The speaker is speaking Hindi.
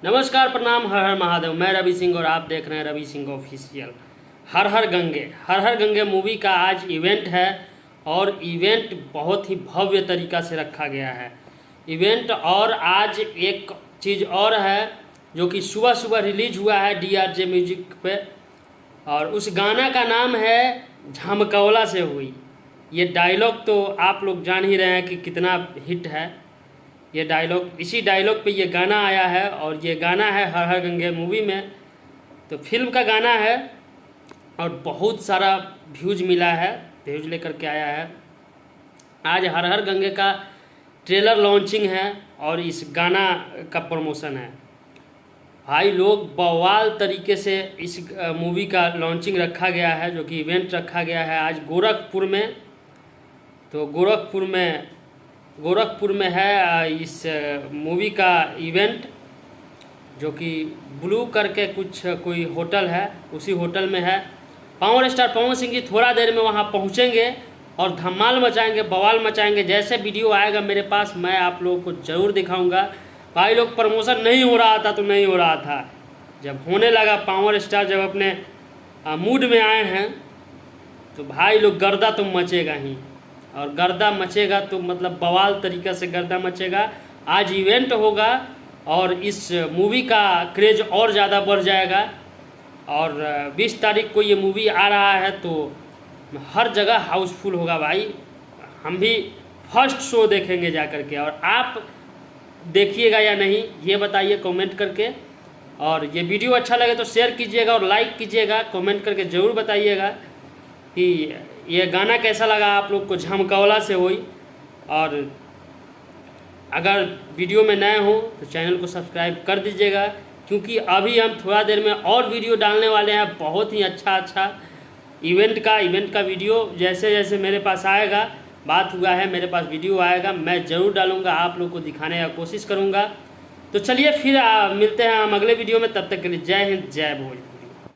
नमस्कार, प्रणाम, हर हर महादेव। मैं रवि सिंह और आप देख रहे हैं रवि सिंह ऑफिशियल। हर हर गंगे मूवी का आज इवेंट है और इवेंट बहुत ही भव्य तरीक़ा से रखा गया है इवेंट। और आज एक चीज़ और है जो कि सुबह सुबह रिलीज हुआ है DRJ म्यूजिक पे, और उस गाना का नाम है झमकौला से हुई। ये डायलॉग तो आप लोग जान ही रहे हैं कि कितना हिट है ये डायलॉग। इसी डायलॉग पे ये गाना आया है और ये गाना है हर हर गंगे मूवी में। तो फिल्म का गाना है और बहुत सारा व्यूज मिला है, व्यूज लेकर के आया है। आज हर हर गंगे का ट्रेलर लॉन्चिंग है और इस गाना का प्रमोशन है। भाई लोग बवाल तरीके से इस मूवी का लॉन्चिंग रखा गया है, जो कि इवेंट रखा गया है आज गोरखपुर में। तो गोरखपुर में है इस मूवी का इवेंट, जो कि ब्लू करके कोई होटल है, उसी होटल में है। पावर स्टार पवन सिंह जी थोड़ा देर में वहां पहुंचेंगे और धमाल मचाएंगे, बवाल मचाएंगे। जैसे वीडियो आएगा मेरे पास मैं आप लोगों को ज़रूर दिखाऊंगा। भाई लोग प्रमोशन नहीं हो रहा था तो नहीं हो रहा था, जब होने लगा पावर स्टार जब अपने मूड में आए हैं तो भाई लोग गर्दा तो मचेगा ही, और गर्दा मचेगा तो मतलब बवाल तरीक़े से गर्दा मचेगा। आज इवेंट होगा और इस मूवी का क्रेज और ज़्यादा बढ़ जाएगा। और 20 तारीख को ये मूवी आ रहा है तो हर जगह हाउसफुल होगा भाई। हम भी फर्स्ट शो देखेंगे जा कर के, और आप देखिएगा या नहीं ये बताइए कमेंट करके। और ये वीडियो अच्छा लगे तो शेयर कीजिएगा और लाइक कीजिएगा, कमेंट करके ज़रूर बताइएगा कि ये गाना कैसा लगा आप लोग को, झमकौला से हुई। और अगर वीडियो में नए हो तो चैनल को सब्सक्राइब कर दीजिएगा, क्योंकि अभी हम थोड़ा देर में और वीडियो डालने वाले हैं। बहुत ही अच्छा इवेंट का वीडियो जैसे जैसे मेरे पास आएगा, बात हुआ है मेरे पास वीडियो आएगा, मैं ज़रूर डालूँगा, आप लोग को दिखाने का कोशिश करूँगा। तो चलिए फिर मिलते हैं हम अगले वीडियो में। तब तक के लिए जय हिंद, जय भोज।